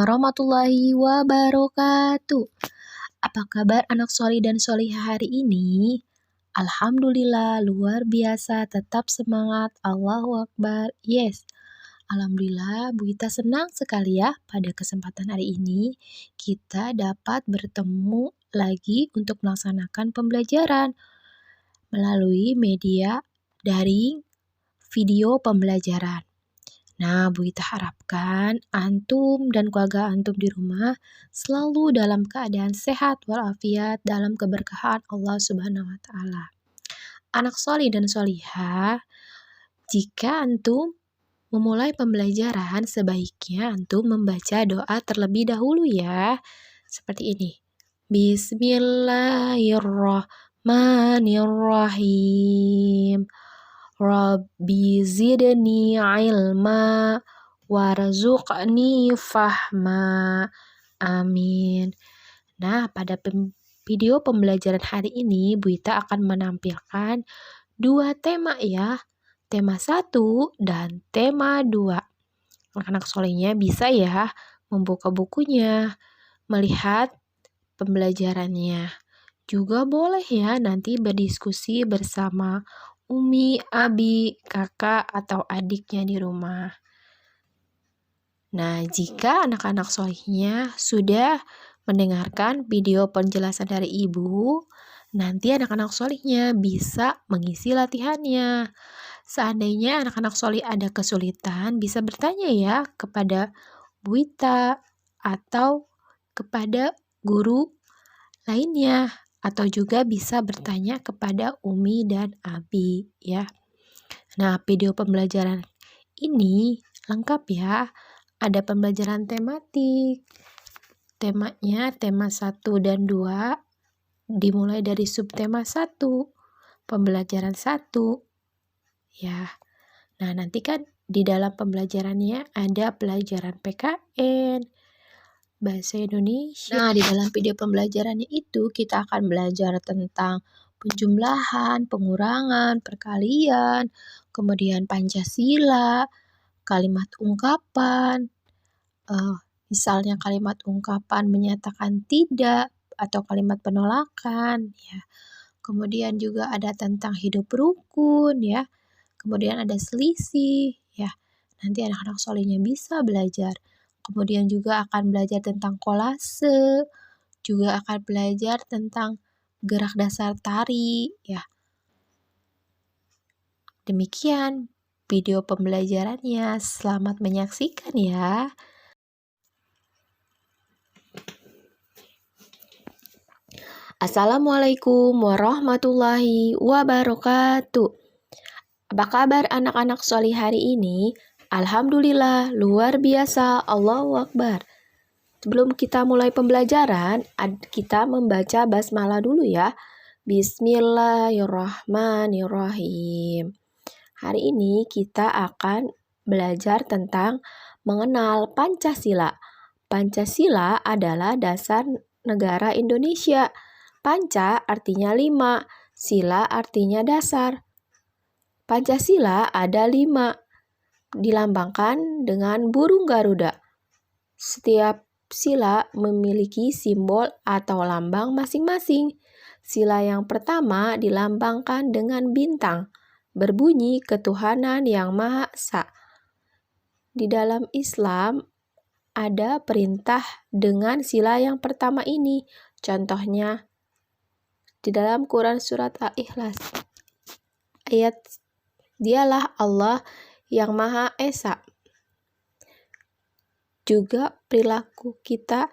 warahmatullahi wabarakatuh. Apa kabar anak soli dan solihah hari ini? Alhamdulillah, luar biasa, tetap semangat, Allahu Akbar. Yes, Alhamdulillah, Bu Ita senang sekali ya pada kesempatan hari ini kita dapat bertemu lagi untuk melaksanakan pembelajaran melalui media daring video pembelajaran. Nah, Bu Ita harapkan antum dan keluarga antum di rumah selalu dalam keadaan sehat walafiat dalam keberkahan Allah Subhanahu wa taala. Anak soli dan solihah, jika antum memulai pembelajaran sebaiknya antum membaca doa terlebih dahulu ya. Seperti ini. Bismillahirrahmanirrahim. Rabbi zidni ilma warzuqni fahma. Amin. Nah, pada video pembelajaran hari ini, Bu Ita akan menampilkan dua tema ya. Tema 1 dan tema 2. Anak-anak solehnya bisa ya membuka bukunya, melihat pembelajarannya. Juga boleh ya nanti berdiskusi bersama Umi, Abi, kakak, atau adiknya di rumah. Nah, jika anak-anak solihnya sudah mendengarkan video penjelasan dari ibu, nanti anak-anak solihnya bisa mengisi latihannya. Seandainya anak-anak solih ada kesulitan, bisa bertanya ya kepada Bu Ita atau kepada guru lainnya. Atau juga bisa bertanya kepada Umi dan Abi ya. Nah, video pembelajaran ini lengkap ya. Ada pembelajaran tematik. Temanya tema 1 dan 2 dimulai dari subtema 1, pembelajaran 1 ya. Nah, nanti kan di dalam pembelajarannya ada pelajaran PKN, Bahasa Indonesia. Nah, di dalam video pembelajarannya itu kita akan belajar tentang penjumlahan, pengurangan, perkalian, kemudian Pancasila, kalimat ungkapan, misalnya kalimat ungkapan menyatakan tidak atau kalimat penolakan ya. Kemudian juga ada tentang hidup rukun ya. Kemudian ada selisih ya. Nanti anak-anak solehnya bisa belajar. Kemudian juga akan belajar tentang kolase, juga akan belajar tentang gerak dasar tari ya. Demikian video pembelajarannya. Selamat menyaksikan ya. Assalamualaikum warahmatullahi wabarakatuh. Apa kabar anak-anak solih hari ini? Alhamdulillah, luar biasa, Allahu Akbar. Sebelum kita mulai pembelajaran, kita membaca basmalah dulu ya. Bismillahirrahmanirrahim. Hari ini kita akan belajar tentang mengenal Pancasila. Pancasila adalah dasar negara Indonesia. Panca artinya 5, sila artinya dasar. Pancasila ada 5. Dilambangkan dengan burung Garuda. Setiap sila memiliki simbol atau lambang masing-masing. Sila yang pertama dilambangkan dengan bintang, berbunyi ketuhanan yang Maha Esa. Di dalam Islam ada perintah dengan sila yang pertama ini. Contohnya di dalam Quran surat Al-Ikhlas. Ayat Dialah Allah yang Maha Esa. Juga perilaku kita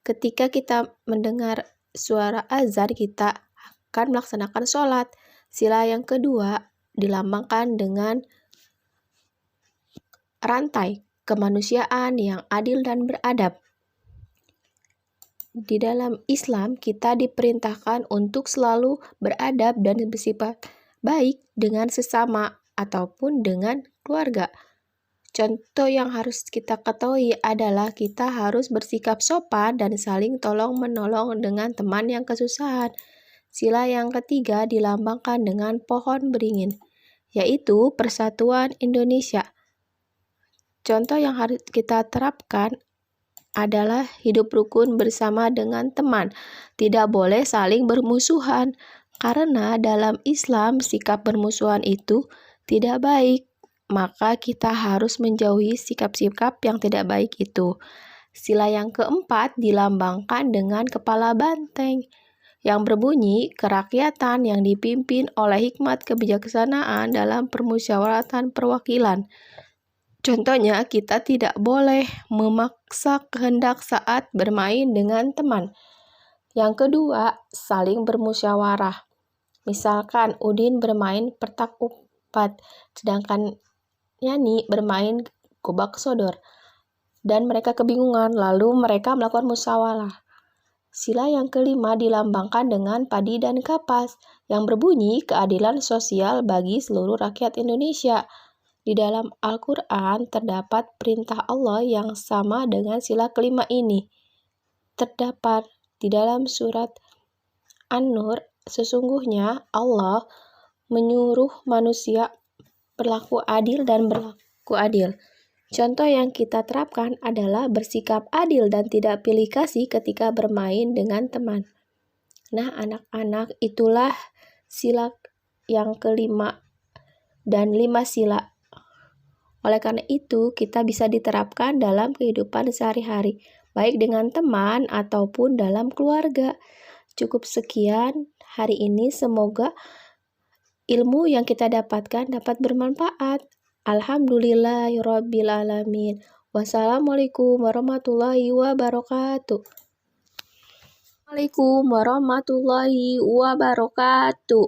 ketika kita mendengar suara azan, kita akan melaksanakan sholat. Sila yang kedua dilambangkan dengan rantai kemanusiaan yang adil dan beradab. Di dalam Islam kita diperintahkan untuk selalu beradab dan bersifat baik dengan sesama ataupun dengan keluarga. Contoh yang harus kita ketahui adalah kita harus bersikap sopan dan saling tolong-menolong dengan teman yang kesusahan. Sila yang ketiga dilambangkan dengan pohon beringin, yaitu Persatuan Indonesia. Contoh yang harus kita terapkan adalah hidup rukun bersama dengan teman. Tidak boleh saling bermusuhan, karena dalam Islam sikap bermusuhan itu tidak baik. Maka kita harus menjauhi sikap-sikap yang tidak baik itu. Sila yang keempat dilambangkan dengan kepala banteng yang berbunyi kerakyatan yang dipimpin oleh hikmat kebijaksanaan dalam permusyawaratan perwakilan. Contohnya, kita tidak boleh memaksa kehendak saat bermain dengan teman. Yang kedua, saling bermusyawarah. Misalkan Udin bermain petak umpet, sedangkan Yani bermain gobak sodor. Dan mereka kebingungan, lalu mereka melakukan musyawarah. Sila yang kelima dilambangkan dengan padi dan kapas, yang berbunyi keadilan sosial bagi seluruh rakyat Indonesia. Di dalam Al-Quran terdapat perintah Allah yang sama dengan sila kelima ini. Terdapat di dalam surat An-Nur, sesungguhnya Allah menyuruh manusia berlaku adil dan berlaku adil. Contoh yang kita terapkan adalah bersikap adil dan tidak pilih kasih ketika bermain dengan teman. Nah, anak-anak, itulah sila yang kelima dan 5 sila. Oleh karena itu, kita bisa diterapkan dalam kehidupan sehari-hari, baik dengan teman ataupun dalam keluarga. Cukup sekian hari ini, semoga ilmu yang kita dapatkan dapat bermanfaat. Alhamdulillahirabbil alamin. Wassalamualaikum warahmatullahi wabarakatuh. Waalaikumsalam warahmatullahi wabarakatuh.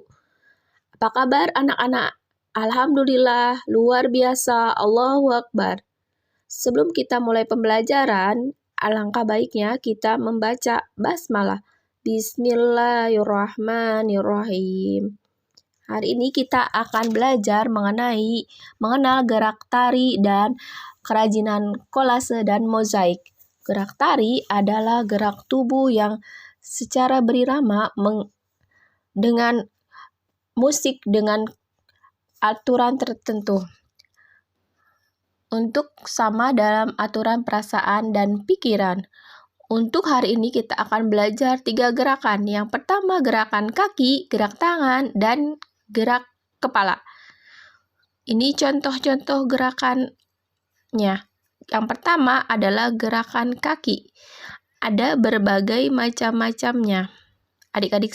Apa kabar anak-anak? Alhamdulillah, luar biasa, Allahu Akbar. Sebelum kita mulai pembelajaran, alangkah baiknya kita membaca basmalah. Bismillahirrahmanirrahim. Hari ini kita akan belajar mengenal gerak tari dan kerajinan kolase dan mozaik. Gerak tari adalah gerak tubuh yang secara berirama dengan musik dengan aturan tertentu untuk sama dalam aturan perasaan dan pikiran. Untuk hari ini kita akan belajar 3 gerakan. Yang pertama gerakan kaki, gerak tangan, dan gerak kepala. Ini contoh-contoh gerakannya. Yang pertama adalah gerakan kaki. Ada berbagai macam-macamnya. Adik-adik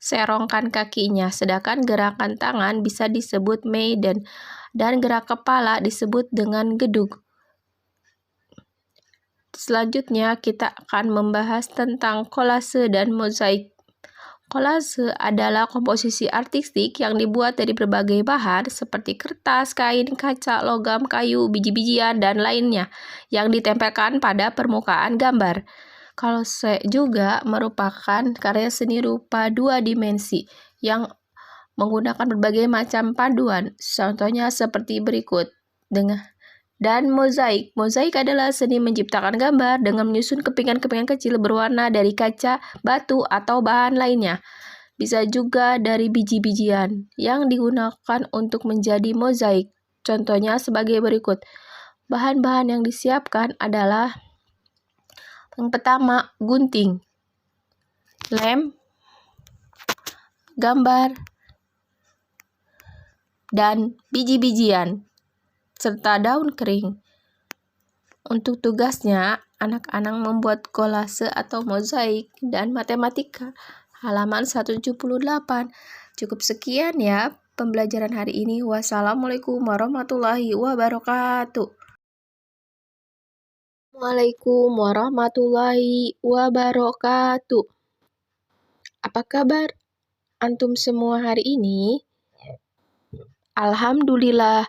serongkan kakinya, sedangkan gerakan tangan bisa disebut maiden, dan gerak kepala disebut dengan gedug. Selanjutnya kita akan membahas tentang kolase dan mozaik. Kolase adalah komposisi artistik yang dibuat dari berbagai bahan seperti kertas, kain, kaca, logam, kayu, biji-bijian, dan lainnya yang ditempelkan pada permukaan gambar. Kolase juga merupakan karya seni rupa 2 dimensi yang menggunakan berbagai macam panduan. Contohnya seperti berikut. Dan mozaik. Mozaik adalah seni menciptakan gambar dengan menyusun kepingan-kepingan kecil berwarna dari kaca, batu, atau bahan lainnya. Bisa juga dari biji-bijian yang digunakan untuk menjadi mozaik. Contohnya sebagai berikut. Bahan-bahan yang disiapkan adalah yang pertama, gunting, lem, gambar, dan biji-bijian, serta daun kering. Untuk tugasnya, anak-anak membuat kolase atau mozaik dan matematika, halaman 178. Cukup sekian ya pembelajaran hari ini. Wassalamualaikum warahmatullahi wabarakatuh. Waalaikumsalam warahmatullahi wabarakatuh. Apa kabar antum semua hari ini? Alhamdulillah.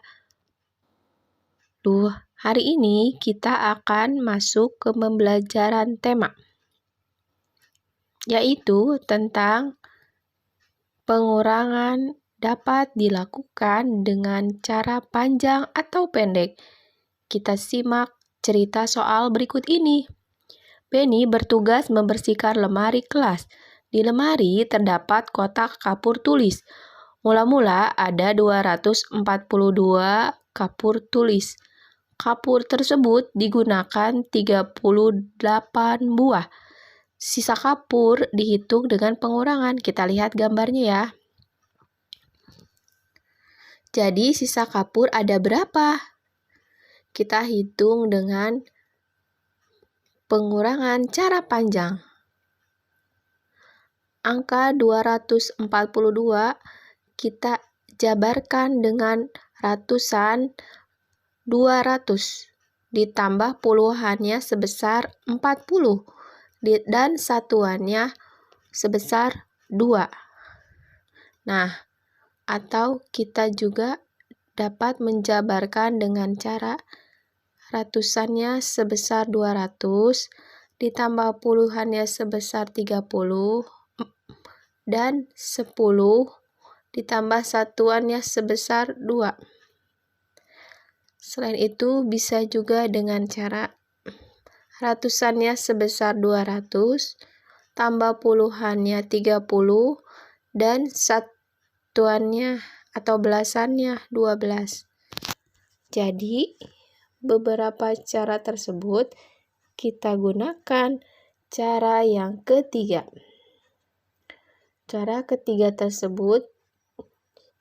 Hari ini kita akan masuk ke pembelajaran tema, yaitu tentang pengurangan dapat dilakukan dengan cara panjang atau pendek. Kita simak cerita soal berikut ini. Benny bertugas membersihkan lemari kelas. Di lemari terdapat kotak kapur tulis. Mula-mula ada 242 kapur tulis. kapur tersebut digunakan 38 buah. Sisa kapur dihitung dengan pengurangan. Kita lihat gambarnya ya. Jadi sisa kapur ada berapa? Kita hitung dengan pengurangan cara panjang. Angka 242 kita jabarkan dengan ratusan 200 ditambah puluhannya sebesar 40 dan satuannya sebesar 2. Nah, atau kita juga dapat menjabarkan dengan cara ratusannya sebesar 200 ditambah puluhannya sebesar 30 dan 10 ditambah satuannya sebesar 2. Selain itu bisa juga dengan cara ratusannya sebesar 200 tambah puluhannya 30 dan satuannya atau belasannya 12. Jadi beberapa cara tersebut kita gunakan cara yang ketiga. Cara ketiga tersebut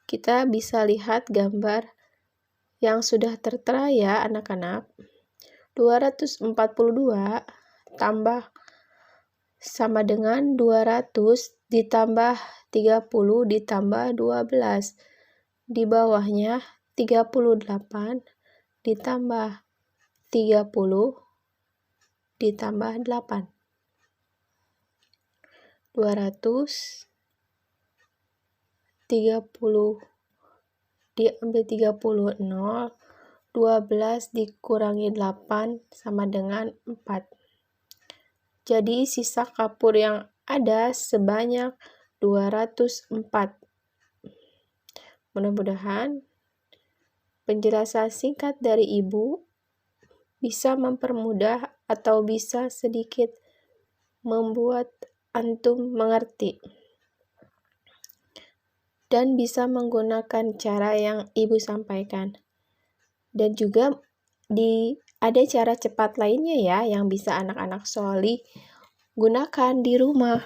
kita bisa lihat gambar yang sudah tertera ya anak-anak. 242 tambah sama dengan 200 ditambah 30 ditambah 12. Di bawahnya 38 ditambah 30 ditambah 8. 230 diambil 30, 0, 12 dikurangi 8 sama dengan 4. Jadi sisa kapur yang ada sebanyak 204. Mudah-mudahan penjelasan singkat dari Ibu bisa mempermudah atau bisa sedikit membuat antum mengerti dan bisa menggunakan cara yang Ibu sampaikan. Dan juga ada cara cepat lainnya ya yang bisa anak-anak sholi gunakan di rumah.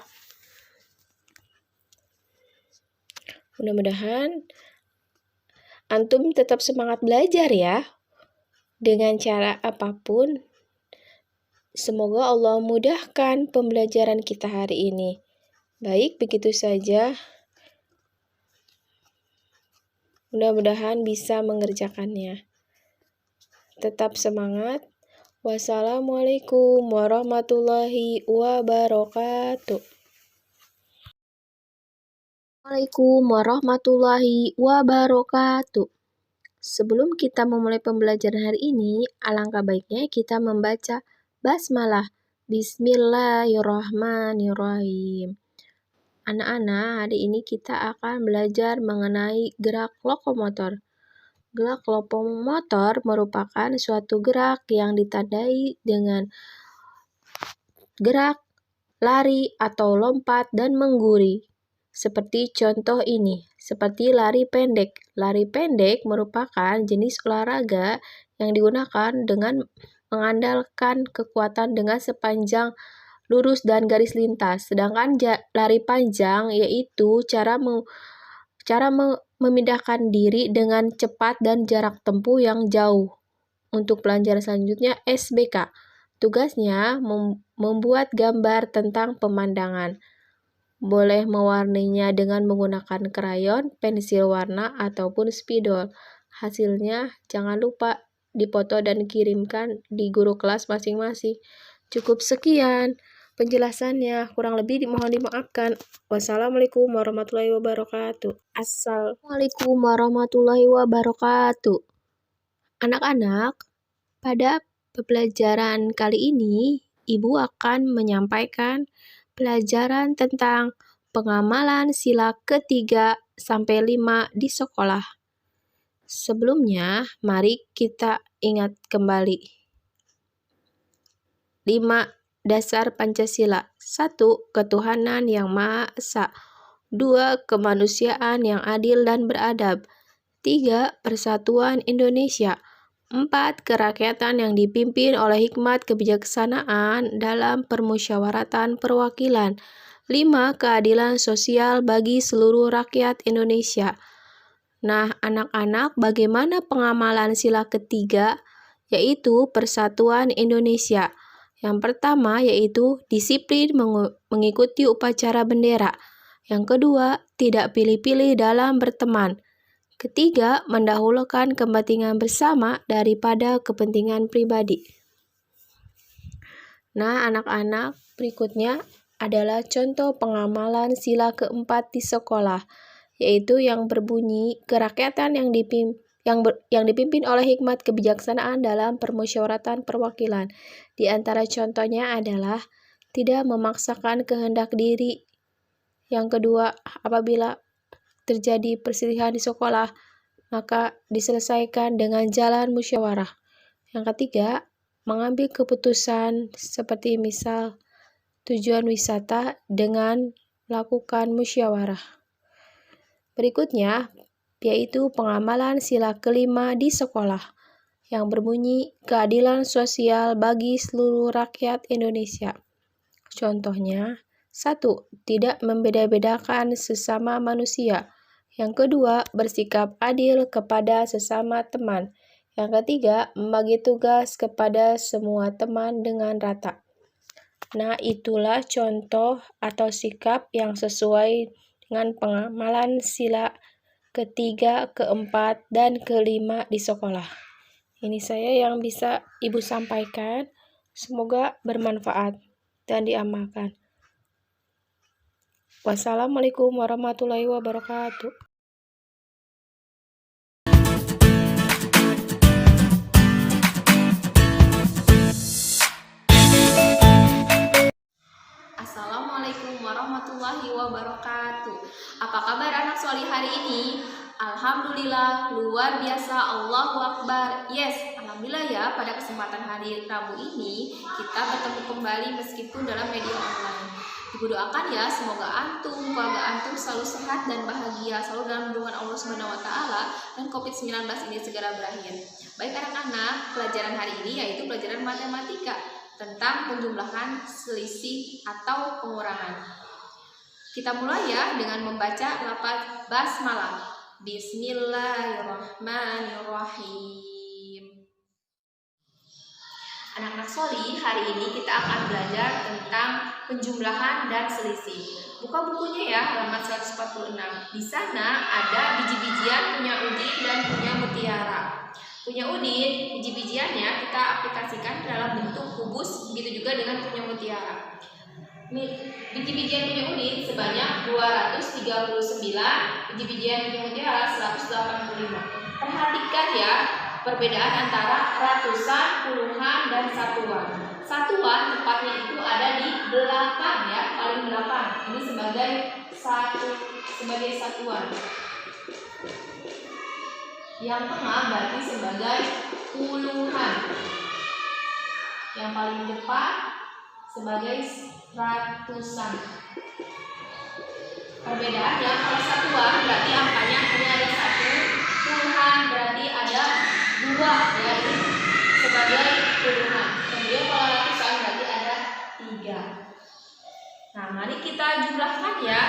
Mudah-mudahan antum tetap semangat belajar ya. Dengan cara apapun, semoga Allah mudahkan pembelajaran kita hari ini. Baik, begitu saja. Mudah-mudahan bisa mengerjakannya. Tetap semangat. Wassalamualaikum warahmatullahi wabarakatuh. Waalaikumsalam warahmatullahi wabarakatuh. Sebelum kita memulai pembelajaran hari ini, alangkah baiknya kita membaca basmalah. Bismillahirrahmanirrahim. Anak-anak, hari ini kita akan belajar mengenai gerak lokomotor. Gerak lokomotor merupakan suatu gerak yang ditandai dengan gerak, lari, atau lompat dan mengguri. Seperti contoh ini, seperti lari pendek. Lari pendek merupakan jenis olahraga yang digunakan dengan mengandalkan kekuatan dengan sepanjang lurus dan garis lintas. Sedangkan lari panjang yaitu cara memindahkan diri dengan cepat dan jarak tempuh yang jauh. Untuk pelajaran selanjutnya SBK. Tugasnya membuat gambar tentang pemandangan. Boleh mewarnainya dengan menggunakan krayon, pensil warna, ataupun spidol. Hasilnya jangan lupa dipoto dan kirimkan di guru kelas masing-masing. Cukup sekian penjelasannya, kurang lebih dimohon dimaafkan. Wassalamualaikum warahmatullahi wabarakatuh. Assalamualaikum warahmatullahi wabarakatuh. Anak-anak, pada pembelajaran kali ini, Ibu akan menyampaikan pelajaran tentang pengamalan sila ke-3 sampai 5 di sekolah. Sebelumnya, mari kita ingat kembali 5 dasar Pancasila. 1. Ketuhanan yang Maha Esa. 2. Kemanusiaan yang adil dan beradab. 3. Persatuan Indonesia. 4. Kerakyatan yang dipimpin oleh hikmat kebijaksanaan dalam permusyawaratan perwakilan. 5. Keadilan sosial bagi seluruh rakyat Indonesia. Nah, anak-anak, bagaimana pengamalan sila ketiga, yaitu Persatuan Indonesia? Yang pertama yaitu disiplin mengikuti upacara bendera. Yang kedua, tidak pilih-pilih dalam berteman. Ketiga, mendahulukan kepentingan bersama daripada kepentingan pribadi. Nah, anak-anak, berikutnya adalah contoh pengamalan sila keempat di sekolah, yaitu yang berbunyi kerakyatan yang dipimpin oleh hikmat kebijaksanaan dalam permusyawaratan perwakilan. Di antara contohnya adalah tidak memaksakan kehendak diri. Yang kedua, apabila terjadi perselisihan di sekolah, maka diselesaikan dengan jalan musyawarah. Yang ketiga, mengambil keputusan seperti misal tujuan wisata dengan melakukan musyawarah. Berikutnya, yaitu pengamalan sila kelima di sekolah, yang berbunyi keadilan sosial bagi seluruh rakyat Indonesia. Contohnya, 1. Tidak membeda-bedakan sesama manusia. Yang kedua, bersikap adil kepada sesama teman. Yang ketiga, membagi tugas kepada semua teman dengan rata. Nah, itulah contoh atau sikap yang sesuai dengan pengamalan sila ketiga, keempat, dan kelima di sekolah. Ini saya yang bisa Ibu sampaikan. Semoga bermanfaat dan diamalkan. Wassalamualaikum warahmatullahi wabarakatuh. Assalamualaikum warahmatullahi wabarakatuh. Apa kabar anak solih hari ini? Alhamdulillah, luar biasa, Allahu Akbar. Yes, alhamdulillah ya, pada kesempatan hari Rabu ini kita bertemu kembali meskipun dalam media online. Ibu doakan ya, semoga antum, keluarga antum selalu sehat dan bahagia, selalu dalam lindungan Allah Subhanahu wa taala, dan COVID-19 ini segera berakhir. Baik anak-anak, pelajaran hari ini yaitu pelajaran matematika tentang penjumlahan, selisih, atau pengurangan. Kita mulai ya dengan membaca lafaz basmalah. Bismillahirrahmanirrahim. Anak-anak soli, hari ini kita akan belajar tentang penjumlahan dan selisih. Buka bukunya ya, halaman 146. Di sana ada biji-bijian punya Udin dan punya Mutiara. Punya Udin, biji-bijiannya kita aplikasikan dalam bentuk kubus, begitu juga dengan punya Mutiara. Biji-bijian punya Udin sebanyak 239, biji-bijian punya Mutiara 185. Perhatikan ya perbedaan antara ratusan, puluhan, dan satuan. Satuan tepatnya itu ada di belakang ya, paling belakang. Ini sebagai satuan. Yang tengah berarti sebagai puluhan. Yang paling depan sebagai ratusan. Perbedaannya, kalau satuan berarti angkanya hanya ada 1, puluhan berarti ada 2 ya, ini sebagai puluhan. Kemudian kalau ratusan berarti ada 3. Nah, mari kita jumlahkan ya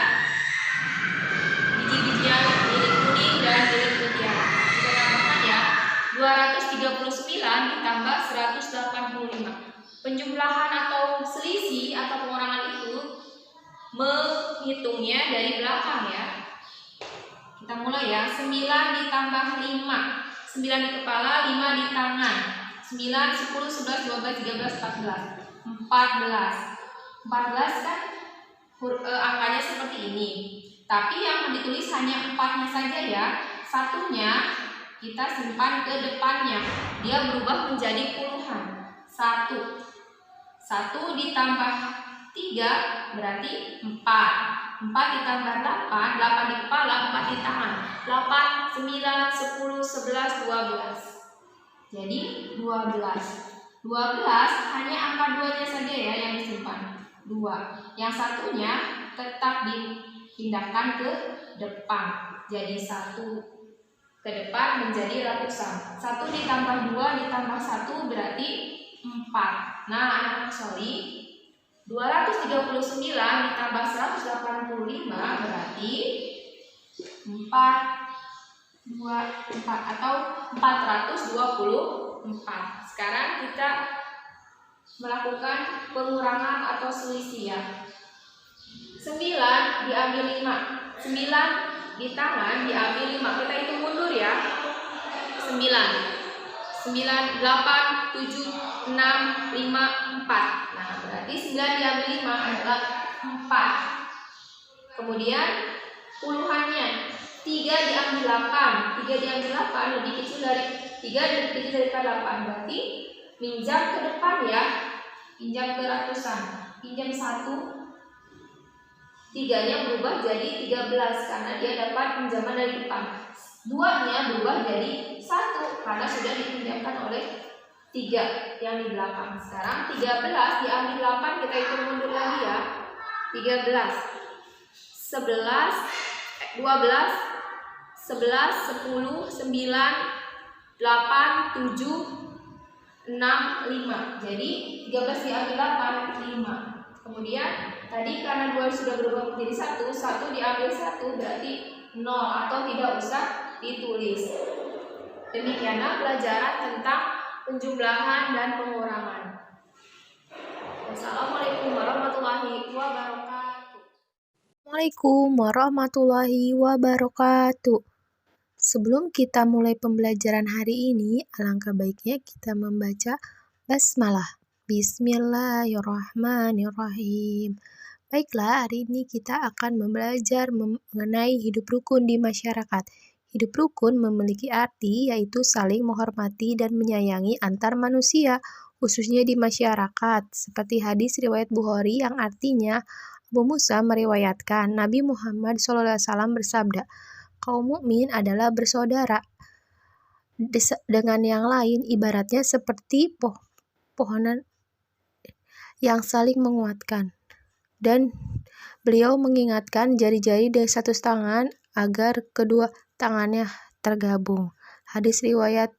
biji-bijian milik kuning dan milik mutiara. Kita tambahkan ya, 239 ditambah 185. Penjumlahan atau selisih atau pengurangan itu menghitungnya dari belakang ya. Kita mulai ya, 9 ditambah 5. 9 di kepala, 5 di tangan. 9, 10, 11, 12, 13, 14. 14. 14 kan angkanya seperti ini. Tapi yang ditulis hanya 4-nya saja ya. Satunya kita simpan ke depannya. Dia berubah menjadi puluhan. 1 ditambah 3 berarti 4. 4 ditambah 8, 8 di kepala, 4 di tangan. 8, 9, 10, 11, 12. Jadi 12. 12 hanya angka 2-nya saja ya yang disimpan. 2. Yang satunya tetap dipindahkan ke depan. Jadi 1. ke depan menjadi ratusan. 1 ditambah 2 ditambah 1 berarti 4. Nah, anak-anak soli, 239 ditambah 185 berarti 4, 2, 4 atau 424. Sekarang kita melakukan pengurangan atau selisih ya. 9 diambil 5. 9 di tangan diambil 5. Kita hitung mundur ya. 9, 9, 8, 7, 6, 5, 4. Nah, berarti 9 diambil 5 adalah 4. Kemudian puluhannya 3 diambil 8. 3 diambil 8 lebih kecil dari 3 lebih kecil daripada 8. Berarti pinjam ke depan ya. Pinjam ke ratusan. Pinjam 1. 3-nya berubah jadi 13 karena dia dapat pinjaman dari depan. 2-nya berubah jadi 1 karena sudah dipinjamkan oleh 3 yang di belakang. Sekarang 13 diambil 8, kita hitung mundur lagi ya. 13, 11, 12, 11, 10, 9, 8, 7, 6, 5. Jadi 13 diambil 8, 5. Kemudian tadi karena 2 sudah berubah menjadi 1, 1 diambil 1 berarti 0 atau tidak usah ditulis. Demikianlah pelajaran tentang penjumlahan dan pengurangan. Wassalamualaikum warahmatullahi wabarakatuh. Assalamualaikum warahmatullahi wabarakatuh. Sebelum kita mulai pembelajaran hari ini, alangkah baiknya kita membaca basmalah. Bismillahirrahmanirrahim. Baiklah, hari ini kita akan belajar mengenai hidup rukun di masyarakat. Hidup rukun memiliki arti yaitu saling menghormati dan menyayangi antar manusia, khususnya di masyarakat. Seperti hadis riwayat Bukhari yang artinya, Abu Musa meriwayatkan Nabi Muhammad SAW bersabda, kaum mukmin adalah bersaudara dengan yang lain, ibaratnya seperti pohonan yang saling menguatkan. Dan beliau mengingatkan jari-jari dari satu tangan agar kedua tangannya tergabung. Hadis riwayat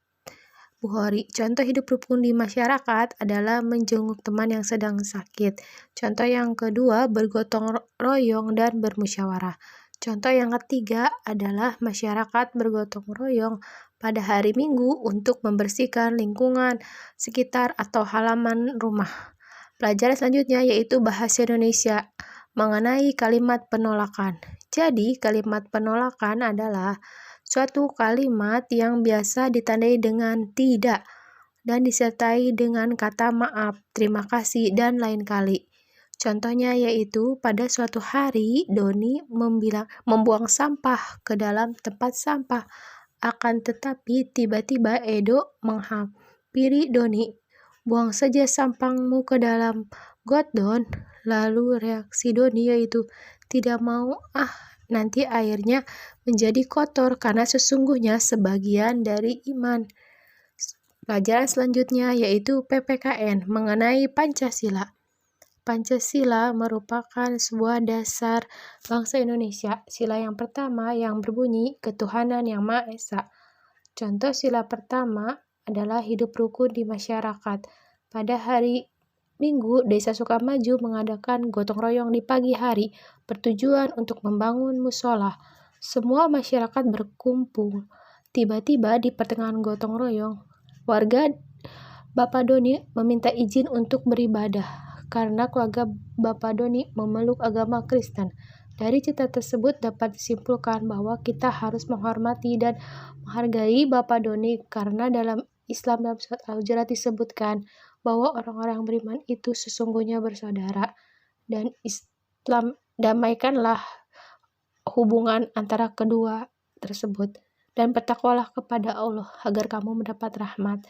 Bukhari. Contoh hidup rukun di masyarakat adalah menjenguk teman yang sedang sakit. Contoh yang kedua, bergotong royong dan bermusyawarah. Contoh yang ketiga adalah masyarakat bergotong royong pada hari Minggu untuk membersihkan lingkungan sekitar atau halaman rumah. Pelajaran selanjutnya yaitu bahasa Indonesia mengenai kalimat penolakan. Jadi, kalimat penolakan adalah suatu kalimat yang biasa ditandai dengan tidak dan disertai dengan kata maaf, terima kasih, dan lain kali. Contohnya yaitu pada suatu hari Doni membuang sampah ke dalam tempat sampah. Akan tetapi tiba-tiba Edo menghampiri Doni. Buang saja sampahmu ke dalam got, Don. Lalu reaksi Doni yaitu tidak mau, nanti airnya menjadi kotor karena sesungguhnya sebagian dari iman. Pelajaran selanjutnya yaitu PPKN mengenai Pancasila. Pancasila merupakan sebuah dasar bangsa Indonesia. Sila yang pertama yang berbunyi ketuhanan yang Maha Esa. Contoh sila pertama adalah hidup rukun di masyarakat. Pada hari Minggu, Desa Sukamaju mengadakan gotong royong di pagi hari bertujuan untuk membangun musola. Semua masyarakat berkumpul. Tiba-tiba di pertengahan gotong royong, warga Bapak Doni meminta izin untuk beribadah karena keluarga Bapak Doni memeluk agama Kristen. Dari cerita tersebut dapat disimpulkan bahwa kita harus menghormati dan menghargai Bapak Doni karena dalam Islam dalam surat Al-Hujurat disebutkan bahwa orang-orang beriman itu sesungguhnya bersaudara, dan Islam damaikanlah hubungan antara kedua tersebut dan bertakwalah kepada Allah agar kamu mendapat rahmat.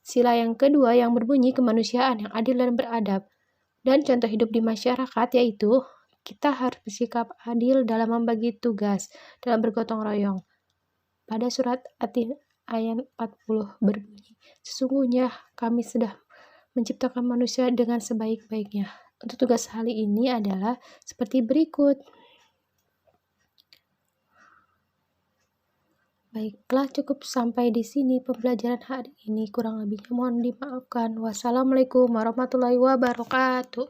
Sila yang kedua yang berbunyi kemanusiaan yang adil dan beradab. Dan contoh hidup di masyarakat yaitu kita harus bersikap adil dalam membagi tugas dalam bergotong royong. Pada surat At-Tin ayat 40 berbunyi, sesungguhnya kami sudah menciptakan manusia dengan sebaik-baiknya. Untuk tugas hari ini adalah seperti berikut. Baiklah, cukup sampai di sini pembelajaran hari ini. Kurang lebihnya mohon dimaafkan. Wassalamualaikum warahmatullahi wabarakatuh.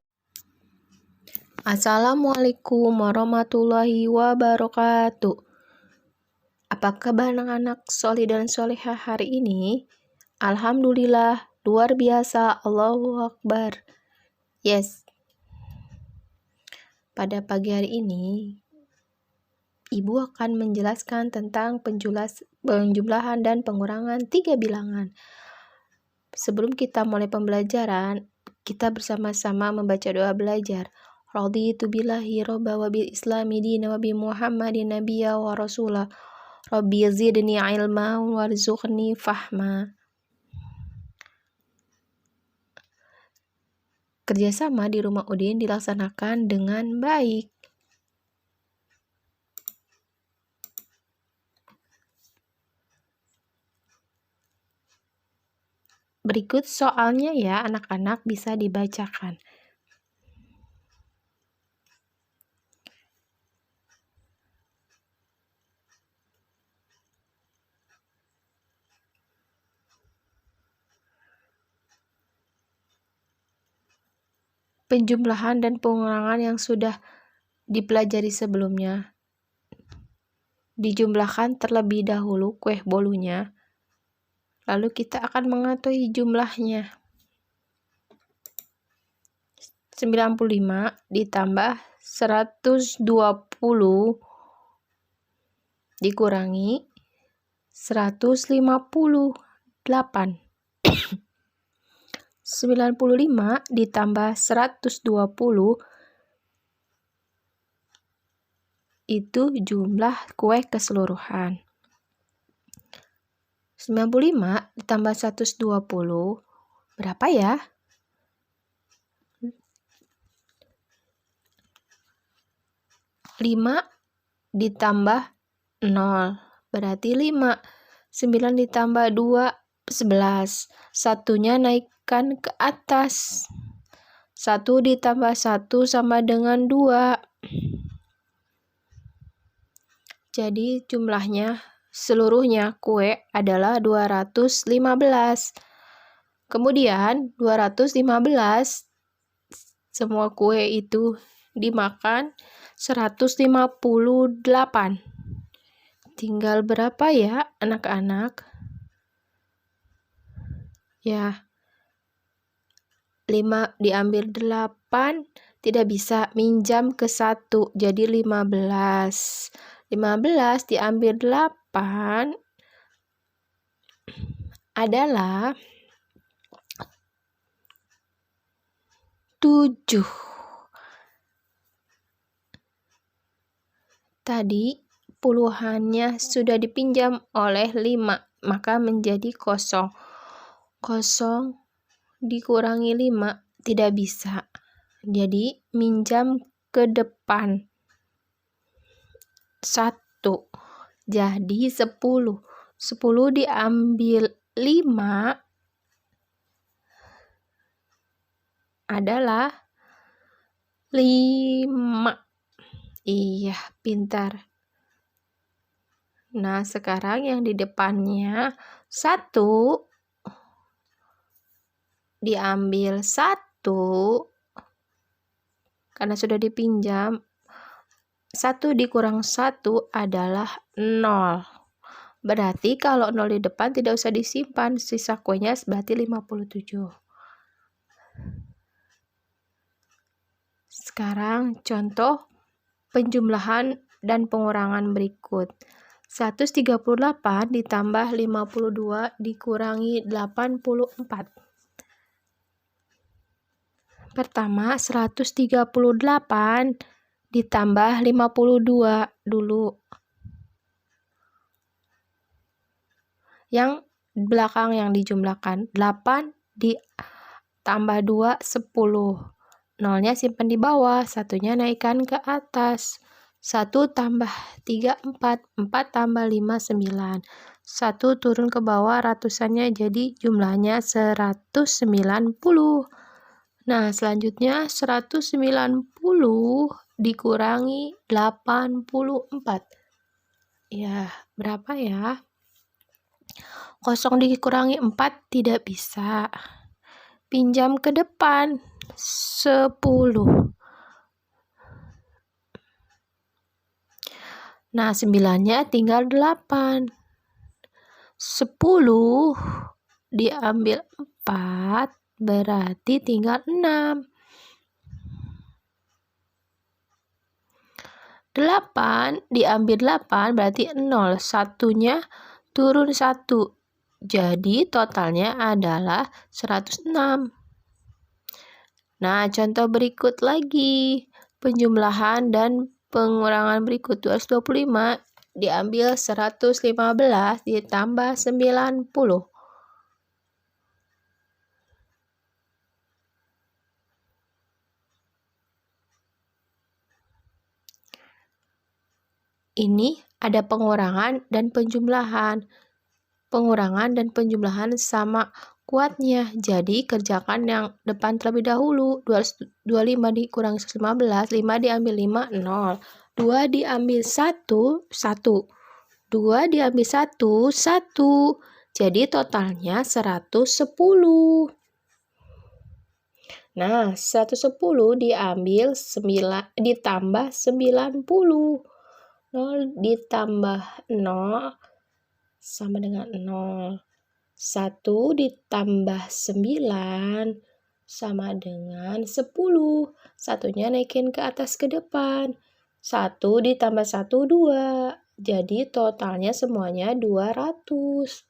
Assalamualaikum warahmatullahi wabarakatuh. Apa kabar anak-anak solih dan solihah hari ini? Alhamdulillah, luar biasa, Allahu Akbar. Yes. Pada pagi hari ini, Ibu akan menjelaskan tentang penjumlahan dan pengurangan 3 bilangan. Sebelum kita mulai pembelajaran, kita bersama-sama membaca doa belajar. Raditu billahi robba wa bil islami dina wa bi Muhammadin nabiyya wa rasulah. Rabbi zidni ilma warzuqni fahma. Kerjasama di rumah Udin dilaksanakan dengan baik. Berikut soalnya ya anak-anak, bisa dibacakan. Penjumlahan dan pengurangan yang sudah dipelajari sebelumnya. Dijumlahkan terlebih dahulu kue bolunya. Lalu kita akan mengetahui jumlahnya. 95 ditambah 120 dikurangi 158. 95 ditambah 120 itu jumlah kue keseluruhan. 95 ditambah 120 berapa ya? 5 ditambah 0 berarti 5. 9 ditambah 2 11. Satunya naikkan ke atas. 1 ditambah 1 sama dengan 2. Jadi jumlahnya seluruhnya kue adalah 215. Kemudian 215 semua kue itu dimakan 158. Tinggal berapa ya anak-anak? Ya, 5 diambil 8 tidak bisa, minjam ke 1 jadi 15. 15 diambil 8 adalah 7. Tadi puluhannya sudah dipinjam oleh 5, maka menjadi 0. 0 dikurangi 5 tidak bisa. Jadi minjam ke depan 1. Jadi 10. 10 diambil 5 adalah 5. Iya, pintar. Nah, sekarang yang di depannya 1 diambil 1 karena sudah dipinjam. 1 dikurang 1 adalah 0. Berarti kalau 0 di depan tidak usah disimpan, sisa kuenya berarti 57. Sekarang contoh penjumlahan dan pengurangan berikut. 138 ditambah 52 dikurangi 84. Pertama 138 ditambah 52 dulu. Yang belakang yang dijumlahkan 8 ditambah 2 10. 0-nya simpan di bawah, 1-nya naikkan ke atas. 1 tambah 3 4, 4 tambah 5 9. 1 turun ke bawah ratusannya jadi jumlahnya 190. Nah, selanjutnya 190 dikurangi 84. Ya, berapa ya? 0 dikurangi 4 tidak bisa. Pinjam ke depan 10. Nah, 9-nya tinggal 8. 10 diambil 4 berarti tinggal 6. 8 diambil 8 berarti 0. Satunya turun 1. Jadi totalnya adalah 106. Nah, contoh berikut lagi. Penjumlahan dan pengurangan berikut. 225 diambil 115 ditambah 90. Ini ada pengurangan dan penjumlahan. Pengurangan dan penjumlahan sama kuatnya. Jadi kerjakan yang depan terlebih dahulu. 225 dikurangi 115, 5 diambil 5, 0. 2 diambil 1, 1. 2 diambil 1, 1. Jadi totalnya 110. Nah, 110 diambil 9 ditambah 90. 0 ditambah 0 sama dengan 0. 1 ditambah 9 sama dengan 10. Satunya naikin ke atas ke depan. 1 ditambah 1, 2. Jadi totalnya semuanya 200.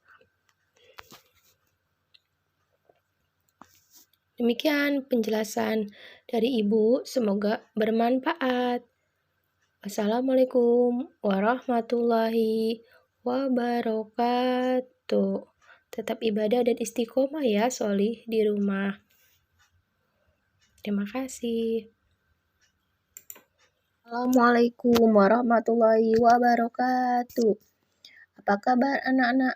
Demikian penjelasan dari Ibu, semoga bermanfaat. Wassalamualaikum warahmatullahi wabarakatuh. Tetap ibadah dan istiqomah ya, Sholih, di rumah. Terima kasih. Assalamualaikum warahmatullahi wabarakatuh. Apa kabar anak-anak?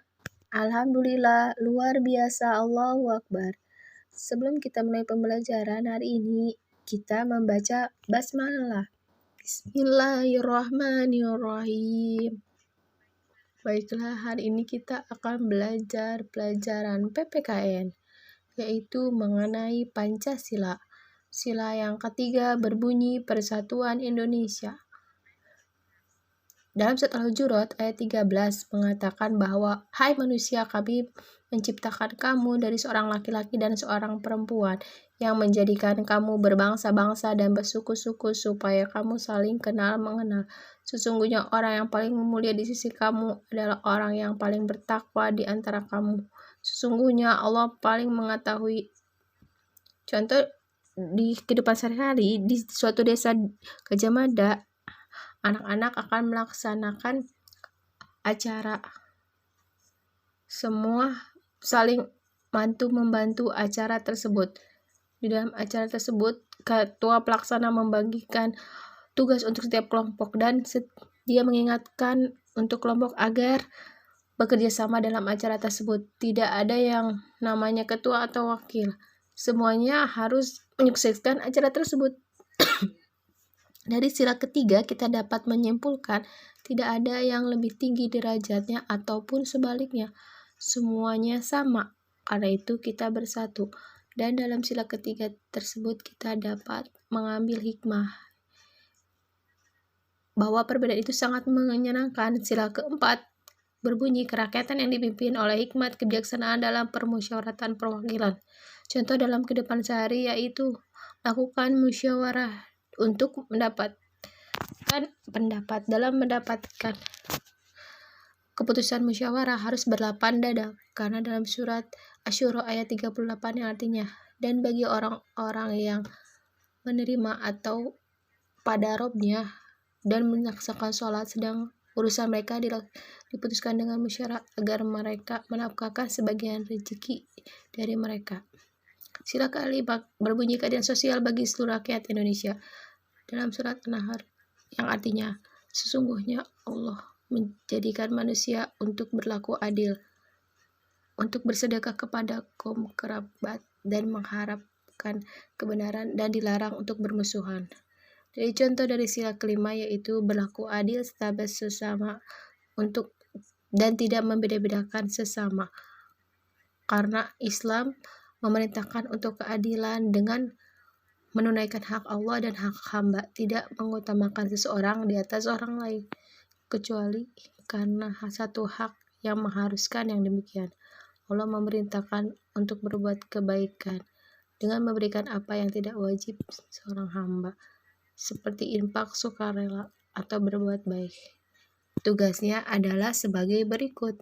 Alhamdulillah, luar biasa, Allahu Akbar. Sebelum kita mulai pembelajaran hari ini, kita membaca basmalah. Bismillahirrahmanirrahim. Baiklah, hari ini kita akan belajar pelajaran PPKN, yaitu mengenai Pancasila. Sila yang ketiga berbunyi Persatuan Indonesia. Dalam surat Al-Hujurat ayat 13 mengatakan bahwa, "Hai manusia, kami menciptakan kamu dari seorang laki-laki dan seorang perempuan, yang menjadikan kamu berbangsa-bangsa dan bersuku-suku supaya kamu saling kenal mengenal. Sesungguhnya orang yang paling mulia di sisi kamu adalah orang yang paling bertakwa di antara kamu. Sesungguhnya Allah paling mengetahui." Contoh di kehidupan sehari-hari di suatu desa Gajah Mada, anak-anak akan melaksanakan acara. Semua saling membantu acara tersebut. Di dalam acara tersebut, ketua pelaksana membagikan tugas untuk setiap kelompok dan dia mengingatkan untuk kelompok agar bekerja sama dalam acara tersebut. Tidak ada yang namanya ketua atau wakil. Semuanya harus menyukseskan acara tersebut. Dari sila ketiga kita dapat menyimpulkan tidak ada yang lebih tinggi derajatnya ataupun sebaliknya. Semuanya sama. Karena itu kita bersatu. Dan dalam sila ketiga tersebut kita dapat mengambil hikmah bahwa perbedaan itu sangat menyenangkan. Sila keempat berbunyi kerakyatan yang dipimpin oleh hikmat kebijaksanaan dalam permusyawaratan perwakilan. Contoh dalam kehidupan sehari yaitu lakukan musyawarah untuk mendapatkan pendapat. Dalam mendapatkan keputusan musyawarah harus berlapang dada, karena dalam surat Asy-Syura ayat 38 yang artinya, dan bagi orang-orang yang menerima atau pada robnya dan melaksanakan sholat sedang urusan mereka diputuskan dengan musyawarah agar mereka menafkahkan sebagian rezeki dari mereka. Sila kelima berbunyi keadilan sosial bagi seluruh rakyat Indonesia. Dalam surat An-Nahl yang artinya, sesungguhnya Allah menjadikan manusia untuk berlaku adil, untuk bersedekah kepada kaum kerabat dan mengharapkan kebenaran dan dilarang untuk bermusuhan. Jadi contoh dari sila kelima yaitu berlaku adil serta bersama untuk dan tidak membeda-bedakan sesama. Karena Islam memerintahkan untuk keadilan dengan menunaikan hak Allah dan hak hamba, tidak mengutamakan seseorang di atas orang lain, kecuali karena satu hak yang mengharuskan yang demikian. Allah memerintahkan untuk berbuat kebaikan dengan memberikan apa yang tidak wajib seorang hamba, seperti infak sukarela atau berbuat baik. Tugasnya adalah sebagai berikut.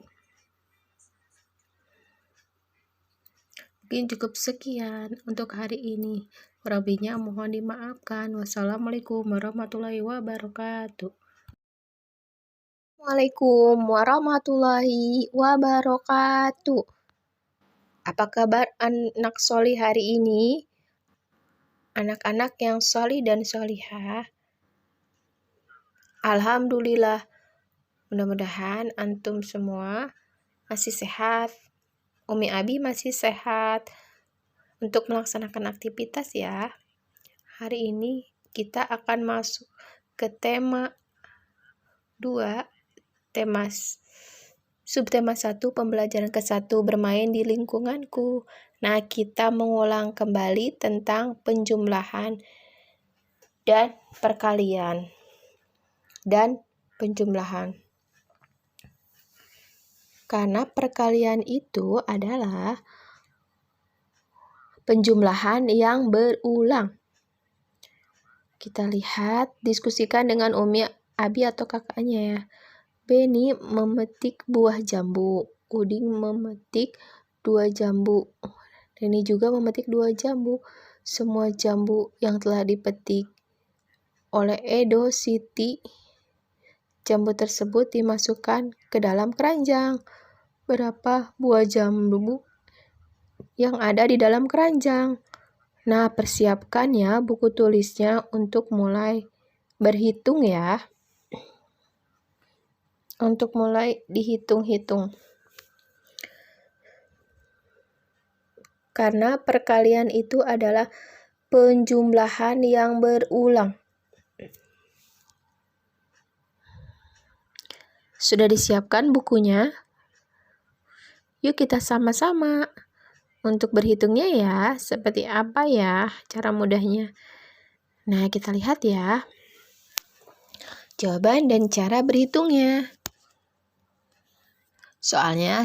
Mungkin cukup sekian untuk hari ini. Kurang mohon dimaafkan. Wassalamualaikum warahmatullahi wabarakatuh. Waalaikumsalam warahmatullahi wabarakatuh. Apa kabar anak soli hari ini? Anak-anak yang soli dan solihah. Alhamdulillah. Mudah-mudahan antum semua masih sehat. Umi Abi masih sehat untuk melaksanakan aktivitas ya. Hari ini kita akan masuk ke tema 2, subtema 1, pembelajaran ke-1, bermain di lingkunganku. Nah, kita mengulang kembali tentang penjumlahan dan perkalian dan penjumlahan. Karena perkalian itu adalah penjumlahan yang berulang. Kita lihat, diskusikan dengan Umi Abi atau kakaknya ya. Beni memetik buah jambu. Udin memetik 2 jambu. Deni juga memetik 2 jambu. Semua jambu yang telah dipetik oleh Edo, Siti, jambu tersebut dimasukkan ke dalam keranjang. Berapa buah jambu yang ada di dalam keranjang? Nah, persiapkan ya buku tulisnya untuk mulai berhitung ya. Untuk mulai dihitung-hitung. Karena perkalian itu adalah penjumlahan yang berulang. Sudah disiapkan bukunya? Yuk kita sama-sama untuk berhitungnya ya. Seperti apa ya cara mudahnya? Nah, kita lihat ya. Jawaban dan cara berhitungnya. Soalnya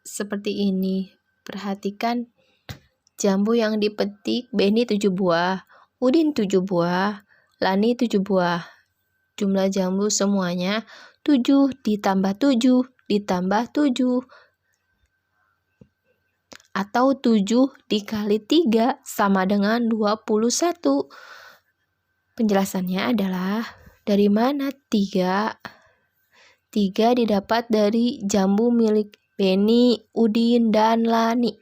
seperti ini. Perhatikan jambu yang dipetik Beni 7 buah, Udin 7 buah, Lani 7 buah. Jumlah jambu semuanya 7 ditambah 7 ditambah 7. Atau 7 dikali 3 sama dengan 21. Penjelasannya adalah dari mana 3? 3 didapat dari jambu milik Beni, Udin, dan Lani.